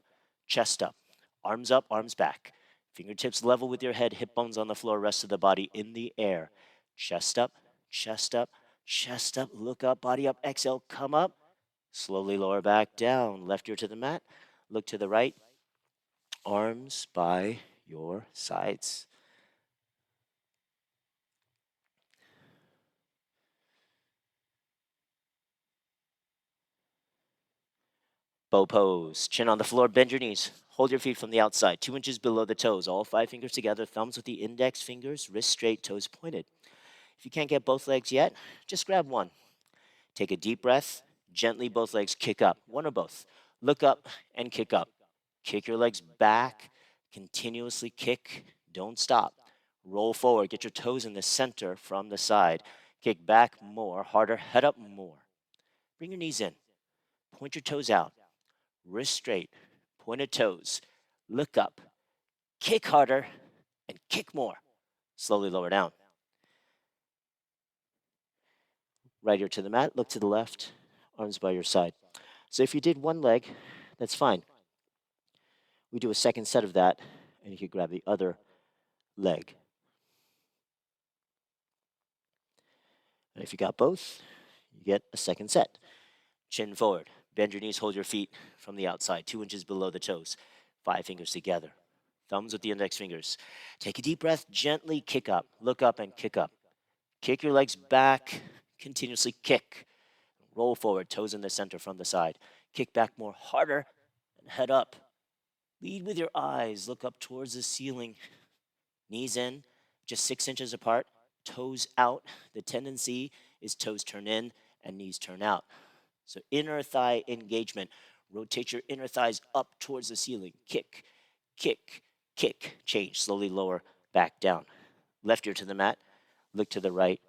Chest up, arms back. Fingertips level with your head, hip bones on the floor, rest of the body in the air. Chest up, chest up, chest up. Look up, body up. Exhale, come up. Slowly lower back down. Left ear to the mat. Look to the right. Arms by your sides. Bow pose. Chin on the floor. Bend your knees. Hold your feet from the outside, 2 inches below the toes. All 5 fingers together. Thumbs with the index fingers. Wrists straight, toes pointed. If you can't get both legs yet, just grab one. Take a deep breath. Gently, both legs kick up. One or both. Look up and kick up. Kick your legs back. Continuously kick. Don't stop. Roll forward. Get your toes in the center from the side. Kick back more. Harder. Head up more. Bring your knees in. Point your toes out. Wrist straight. Pointed toes. Look up. Kick harder and kick more. Slowly lower down. Right ear to the mat. Look to the left. Arms by your side. So if you did one leg, that's fine. We do a second set of that, and you can grab the other leg. And if you got both, you get a second set. Chin forward. Bend your knees, hold your feet from the outside, 2 inches below the toes. 5 fingers together. Thumbs with the index fingers. Take a deep breath, gently kick up. Look up and kick up. Kick your legs back, continuously kick. Roll forward, toes in the center from the side. Kick back more harder and head up. Lead with your eyes, look up towards the ceiling. Knees in, just 6 inches apart, toes out. The tendency is toes turn in and knees turn out. So inner thigh engagement. Rotate your inner thighs up towards the ceiling. Kick, kick, kick. Change, slowly lower back down. Left ear to the mat, look to the right,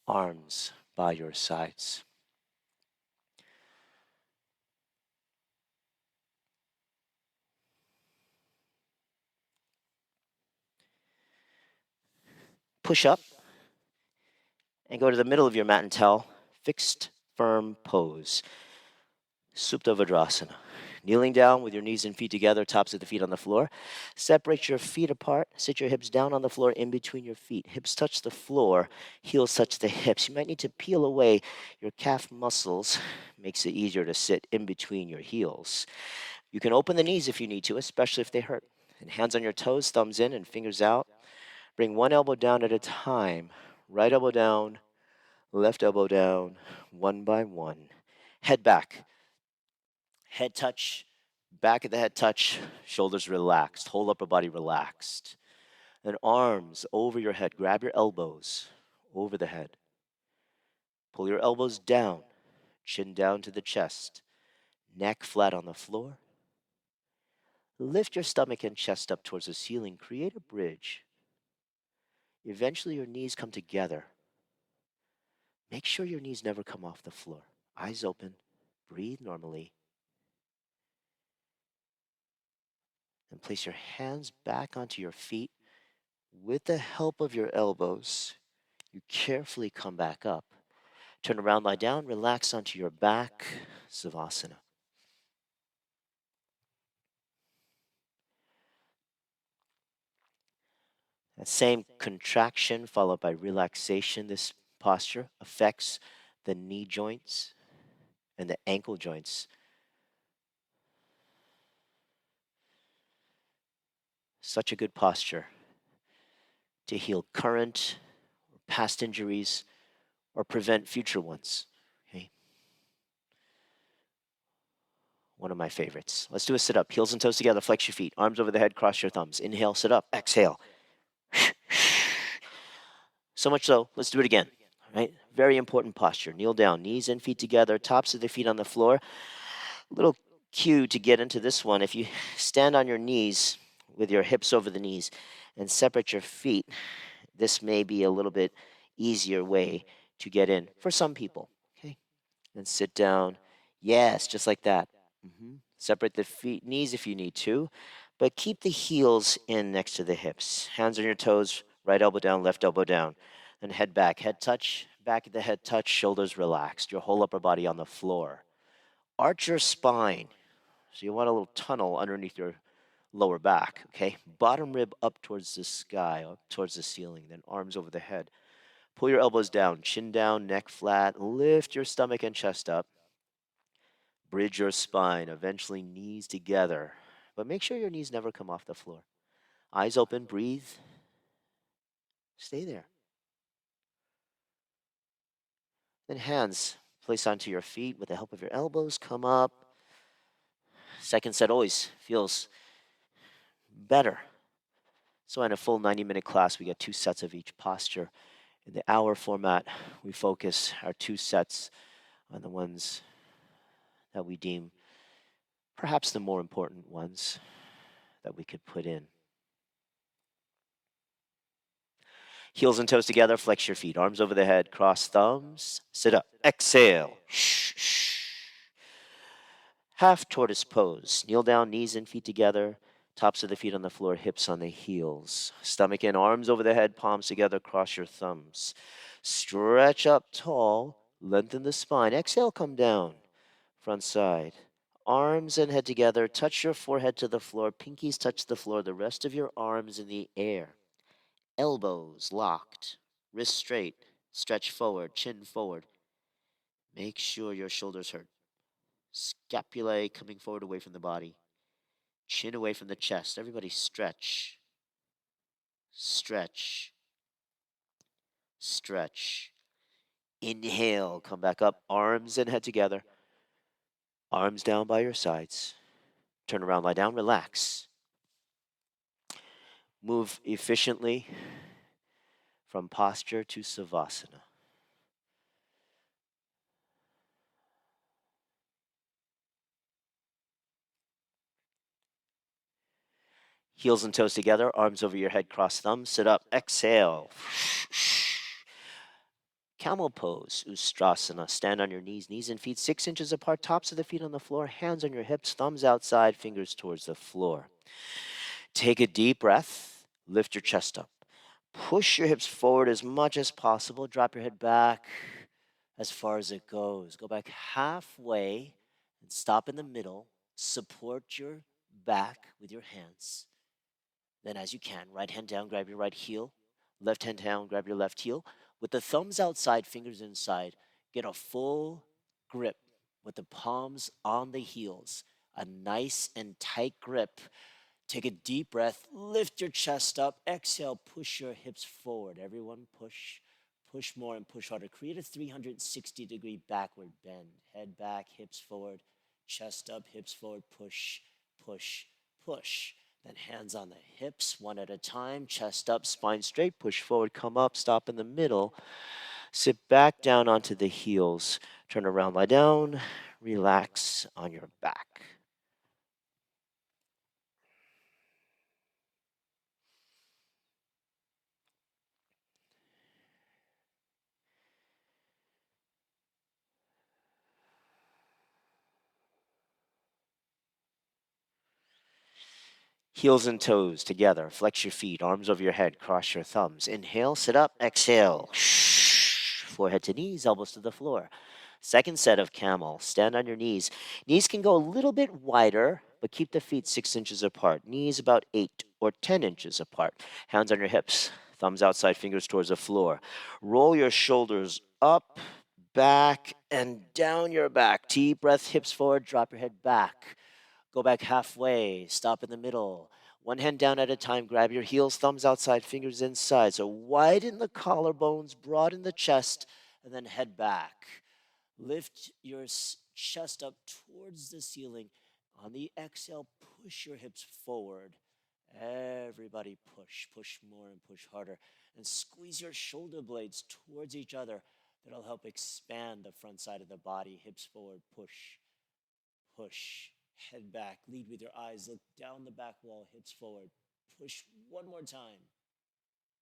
arms by your sides. Push up and go to the middle of your mat and towel. Fixed, firm pose. Supta Vajrasana. Kneeling down with your knees and feet together, tops of the feet on the floor. Separate your feet apart. Sit your hips down on the floor in between your feet. Hips touch the floor, heels touch the hips. You might need to peel away your calf muscles. Makes it easier to sit in between your heels. You can open the knees if you need to, especially if they hurt. And hands on your toes, thumbs in and fingers out. Bring one elbow down at a time. Right elbow down, left elbow down, one by one. Head back. Head touch, back of the head touch, shoulders relaxed, whole upper body relaxed. Then arms over your head, grab your elbows over the head. Pull your elbows down, chin down to the chest, neck flat on the floor. Lift your stomach and chest up towards the ceiling, create a bridge. Eventually your knees come together. Make sure your knees never come off the floor. Eyes open, breathe normally. And place your hands back onto your feet. With the help of your elbows, you carefully come back up. Turn around, lie down, relax onto your back, Savasana. That same contraction followed by relaxation, this posture affects the knee joints and the ankle joints. Such a good posture to heal current or past injuries or prevent future ones. Okay, one of my favorites. Let's do a sit up. Heels and toes together. Flex your feet. Arms over the head. Cross your thumbs. Inhale, sit up. Exhale. So much so, let's do it again. All right? Very important posture. Kneel down. Knees and feet together. Tops of the feet on the floor. Little cue to get into this one. If you stand on your knees with your hips over the knees and separate your feet, this may be a little bit easier way to get in for some people. Okay, and sit down. Yes, just like that. Separate the feet, knees if you need to, but keep the heels in next to the hips. Hands on your toes, right elbow down, left elbow down. Then head back, head touch, back of the head touch, shoulders relaxed, your whole upper body on the floor. Arch your spine. So you want a little tunnel underneath your lower back, okay? Bottom rib up towards the sky, up towards the ceiling, then arms over the head. Pull your elbows down, chin down, neck flat. Lift your stomach and chest up. Bridge your spine, eventually knees together. But make sure your knees never come off the floor. Eyes open, breathe. Stay there. Then hands place onto your feet with the help of your elbows. Come up. Second set always feels better. So in a full 90-minute class, we get 2 sets of each posture. In the hour format, we focus our 2 sets on the ones that we deem perhaps the more important ones that we could put in. Heels and toes together, flex your feet, arms over the head, cross thumbs, sit up, exhale. Half tortoise pose, kneel down, knees and feet together, tops of the feet on the floor, hips on the heels. Stomach in, arms over the head, palms together, cross your thumbs. Stretch up tall, lengthen the spine. Exhale, come down, front side. Arms and head together, touch your forehead to the floor, pinkies touch the floor, the rest of your arms in the air. Elbows locked, wrists straight, stretch forward, chin forward. Make sure your shoulders hurt. Scapulae coming forward away from the body. Chin away from the chest. Everybody stretch. Stretch. Stretch. Inhale, come back up, arms and head together. Arms down by your sides. Turn around, lie down, relax. Move efficiently from posture to savasana. Heels and toes together, arms over your head, cross thumbs, sit up, exhale. Camel pose, Ustrasana. Stand on your knees and feet 6 inches apart, tops of the feet on the floor, hands on your hips, thumbs outside, fingers towards the floor. Take a deep breath, lift your chest up. Push your hips forward as much as possible, drop your head back as far as it goes. Go back halfway and stop in the middle. Support your back with your hands. Then, as you can, right hand down, grab your right heel. Left hand down, grab your left heel. With the thumbs outside, fingers inside, get a full grip with the palms on the heels. A nice and tight grip. Take a deep breath, lift your chest up, exhale, push your hips forward. Everyone push, push more and push harder. Create a 360-degree backward bend. Head back, hips forward, chest up, hips forward, push, push, push. Then hands on the hips, one at a time, chest up, spine straight, push forward, come up, stop in the middle. Sit back down onto the heels. Turn around, lie down, relax on your back. Heels and toes together. Flex your feet, arms over your head, cross your thumbs. Inhale, sit up, exhale. Forehead to knees, elbows to the floor. Second set of camel. Stand on your knees. Knees can go a little bit wider but keep the feet 6 inches apart, knees about 8 or 10 inches apart. Hands on your hips, thumbs outside, fingers towards the floor. Roll your shoulders up, back, and down your back. Deep breath, hips forward, drop your head back. Go back halfway, stop in the middle. One hand down at a time, grab your heels, thumbs outside, fingers inside. So widen the collarbones, broaden the chest, and then head back. Lift your chest up towards the ceiling. On the exhale, push your hips forward. Everybody push, push more and push harder. And squeeze your shoulder blades towards each other. That'll help expand the front side of the body. Hips forward, push, push. Head back, lead with your eyes, look down the back wall, hips forward. Push one more time.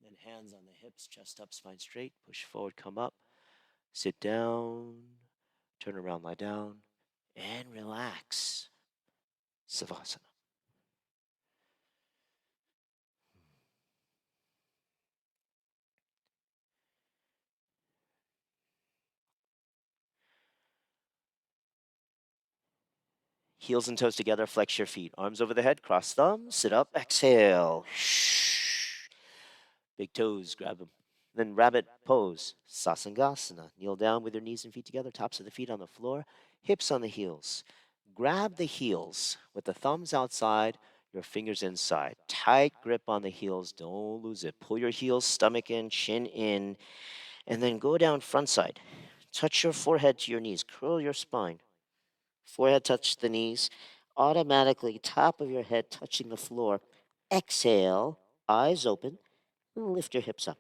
Then hands on the hips, chest up, spine straight. Push forward, come up. Sit down, turn around, lie down, and relax. Savasana. Heels and toes together, flex your feet. Arms over the head, cross thumbs, sit up, exhale. Big toes, grab them. Then rabbit pose, sasangasana. Kneel down with your knees and feet together, tops of the feet on the floor, hips on the heels. Grab the heels with the thumbs outside, your fingers inside. Tight grip on the heels, don't lose it. Pull your heels, stomach in, chin in, and then go down front side. Touch your forehead to your knees, curl your spine. Forehead touch the knees, automatically top of your head touching the floor. Exhale, eyes open, and lift your hips up.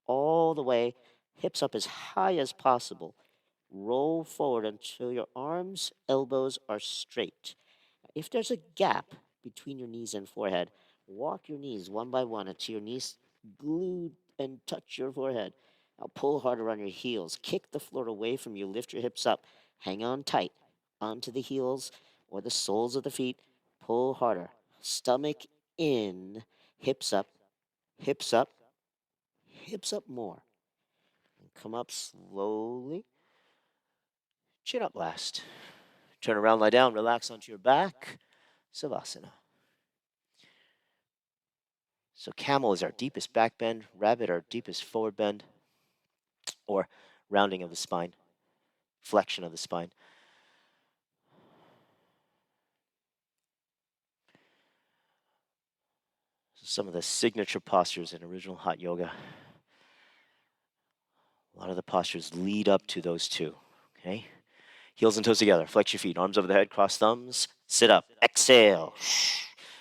All the way, hips up as high as possible. Roll forward until your arms, elbows are straight. If there's a gap between your knees and forehead, walk your knees one by one until your knees glue and touch your forehead. Now pull harder on your heels. Kick the floor away from you. Lift your hips up. Hang on tight onto the heels or the soles of the feet. Pull harder. Stomach in. Hips up. Hips up. Hips up more. And come up slowly. Chin up last. Turn around, lie down, relax onto your back. Savasana. So camel is our deepest back bend, rabbit our deepest forward bend, or rounding of the spine, flexion of the spine. So some of the signature postures in original hot yoga. A lot of the postures lead up to those two. Okay? Heels and toes together. Flex your feet. Arms over the head. Cross thumbs. Sit up. Exhale.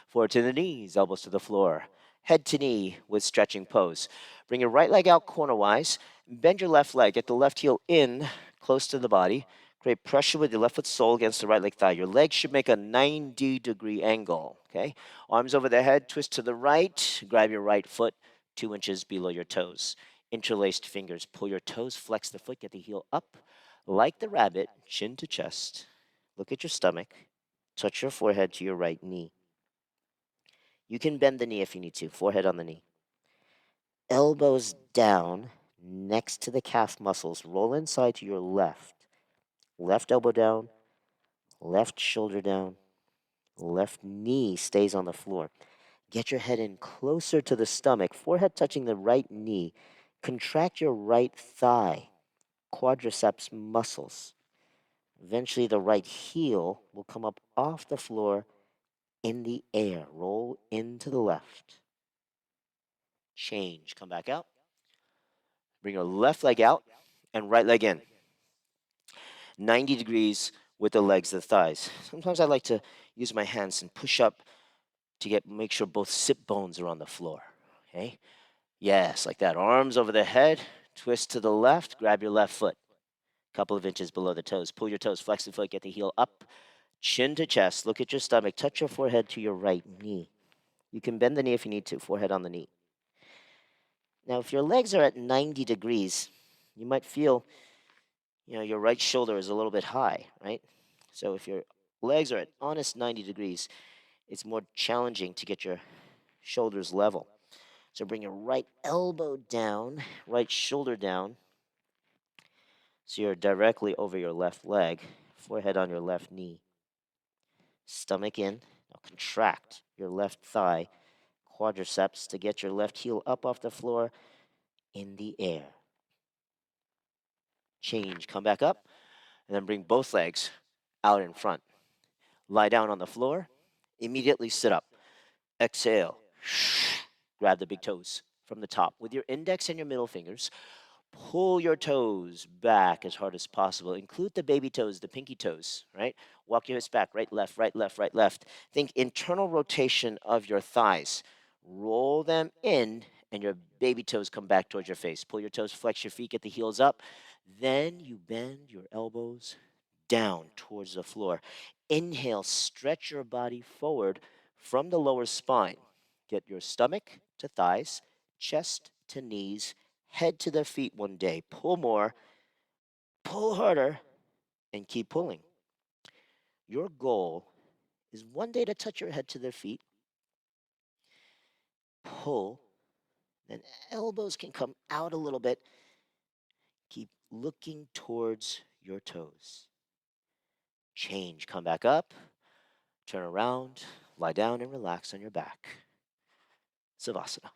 Forward to the knees. Elbows to the floor. Head to knee with stretching pose. Bring your right leg out cornerwise. Bend your left leg. Get the left heel in close to the body. Create pressure with your left foot sole against the right leg thigh. Your legs should make a 90-degree angle. Okay? Arms over the head. Twist to the right. Grab your right foot 2 inches below your toes. Interlaced fingers. Pull your toes. Flex the foot. Get the heel up. Like the rabbit, chin to chest. Look at your stomach. Touch your forehead to your right knee. You can bend the knee if you need to, forehead on the knee. Elbows down next to the calf muscles. Roll inside to your left. Left elbow down, left shoulder down, left knee stays on the floor. Get your head in closer to the stomach, forehead touching the right knee. Contract your right thigh, quadriceps muscles. Eventually, the right heel will come up off the floor in the air. Roll into the left. Change. Come back out. Bring your left leg out and right leg in. 90 degrees with the legs, the thighs. Sometimes I like to use my hands and push up to make sure both sit bones are on the floor. Okay? Yes, like that. Arms over the head. Twist to the left. Grab your left foot. Couple of inches below the toes. Pull your toes. Flex the foot. Get the heel up. Chin to chest. Look at your stomach. Touch your forehead to your right knee. You can bend the knee if you need to. Forehead on the knee. Now, if your legs are at 90 degrees, you might feel, your right shoulder is a little bit high, right? So if your legs are at honest 90 degrees, it's more challenging to get your shoulders level. So bring your right elbow down, right shoulder down, so you're directly over your left leg, forehead on your left knee. Stomach in. Now contract your left thigh, quadriceps to get your left heel up off the floor in the air. Change, come back up, and then bring both legs out in front. Lie down on the floor, immediately sit up. Exhale. Grab the big toes from the top with your index and your middle fingers. Pull your toes back as hard as possible. Include the baby toes, the pinky toes, right? Walk your hips back, right, left, right, left, right, left. Think internal rotation of your thighs. Roll them in, and your baby toes come back towards your face. Pull your toes, flex your feet, get the heels up. Then you bend your elbows down towards the floor. Inhale, stretch your body forward from the lower spine. Get your stomach to thighs, chest to knees, head to the feet one day. Pull more, pull harder, and keep pulling. Your goal is one day to touch your head to the feet, pull, then elbows can come out a little bit. Keep looking towards your toes. Change, come back up, turn around, lie down, and relax on your back. Savasana.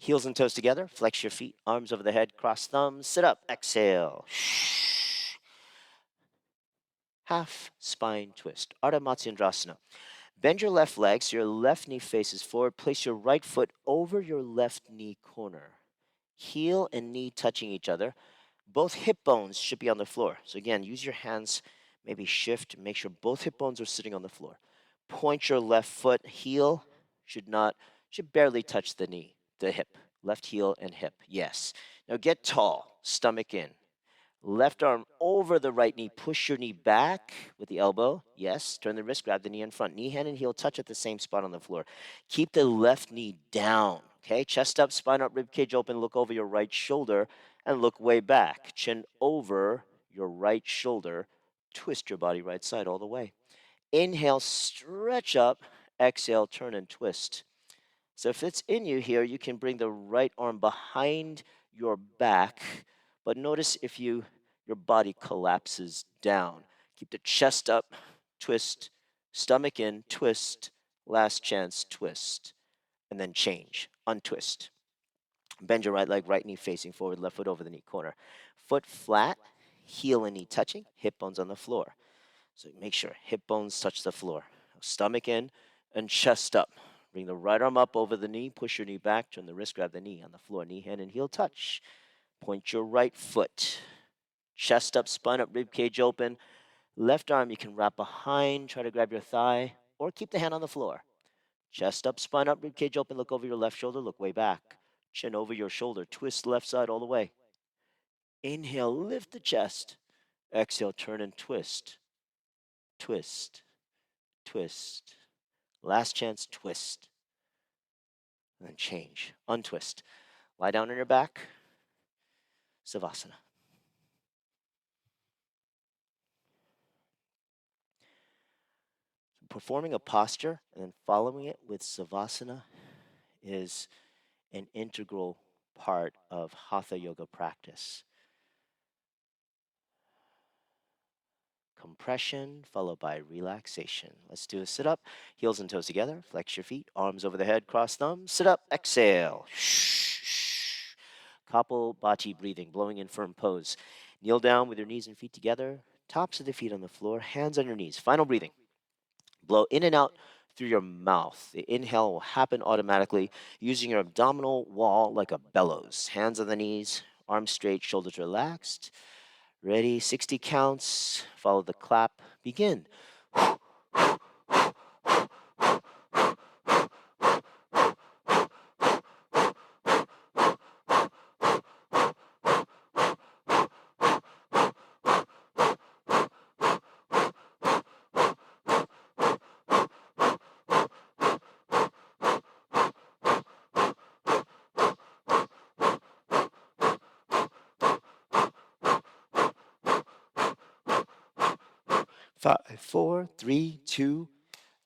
Heels and toes together. Flex your feet, arms over the head, cross thumbs. Sit up. Exhale. Half spine twist. Ardha Matsyendrasana. Bend your left leg so your left knee faces forward. Place your right foot over your left knee corner. Heel and knee touching each other. Both hip bones should be on the floor. So again, use your hands, maybe shift, make sure both hip bones are sitting on the floor. Point your left foot, heel should barely touch the knee, the hip. Left heel and hip. Yes. Now get tall, stomach in. Left arm over the right knee. Push your knee back with the elbow. Yes. Turn the wrist, grab the knee in front. Knee, hand, and heel touch at the same spot on the floor. Keep the left knee down. Okay. Chest up, spine up, rib cage open. Look over your right shoulder and look way back. Chin over your right shoulder. Twist your body right side all the way. Inhale, stretch up. Exhale, turn and twist. So if it's in you here, you can bring the right arm behind your back, but notice if your body collapses down. Keep the chest up, twist, stomach in, twist, last chance, twist, and then change, untwist. Bend your right leg, right knee facing forward, left foot over the knee corner. Foot flat, heel and knee touching, hip bones on the floor. So make sure hip bones touch the floor. Stomach in and chest up. Bring the right arm up over the knee, push your knee back, turn the wrist, grab the knee on the floor, knee, hand, and heel touch. Point your right foot. Chest up, spine up, rib cage open. Left arm you can wrap behind, try to grab your thigh, or keep the hand on the floor. Chest up, spine up, rib cage open, look over your left shoulder, look way back. Chin over your shoulder, twist left side all the way. Inhale, lift the chest. Exhale, turn and twist. Twist, twist. Last chance, twist. And then change, untwist. Lie down on your back, Savasana. Performing a posture and then following it with Savasana is an integral part of Hatha Yoga practice. Compression followed by relaxation. Let's do a sit up, heels and toes together, flex your feet, arms over the head, cross thumbs, sit up, exhale. Kapalbhati breathing, blowing in firm pose. Kneel down with your knees and feet together, tops of the feet on the floor, hands on your knees. Final breathing. Blow in and out through your mouth. The inhale will happen automatically using your abdominal wall like a bellows. Hands on the knees, arms straight, shoulders relaxed. Ready? 60 counts. Follow the clap. Begin. 5, 4, 3, 2,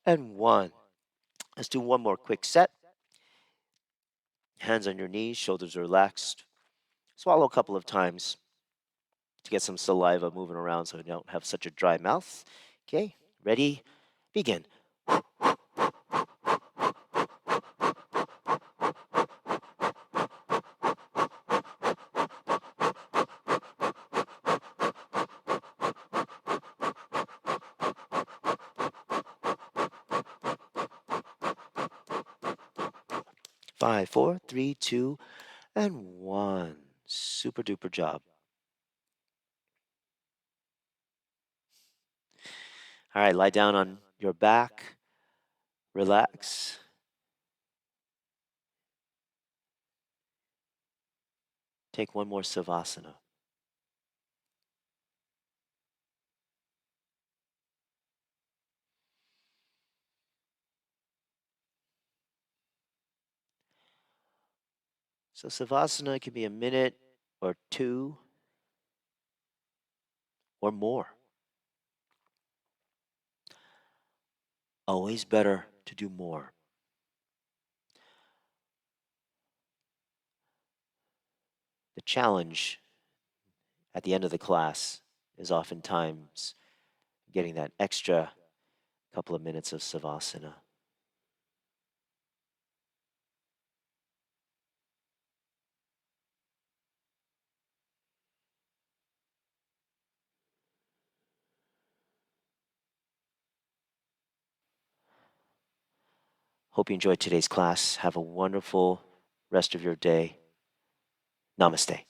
and 1. Let's do one more quick set. Hands on your knees, shoulders relaxed. Swallow a couple of times to get some saliva moving around so you don't have such a dry mouth. Okay, ready? Begin. 5, 4, 3, 2, and 1. Super duper job. All right, lie down on your back, relax. Take one more savasana. So, savasana can be a minute or two or more. Always better to do more. The challenge at the end of the class is oftentimes getting that extra couple of minutes of savasana. Hope you enjoyed today's class. Have a wonderful rest of your day. Namaste.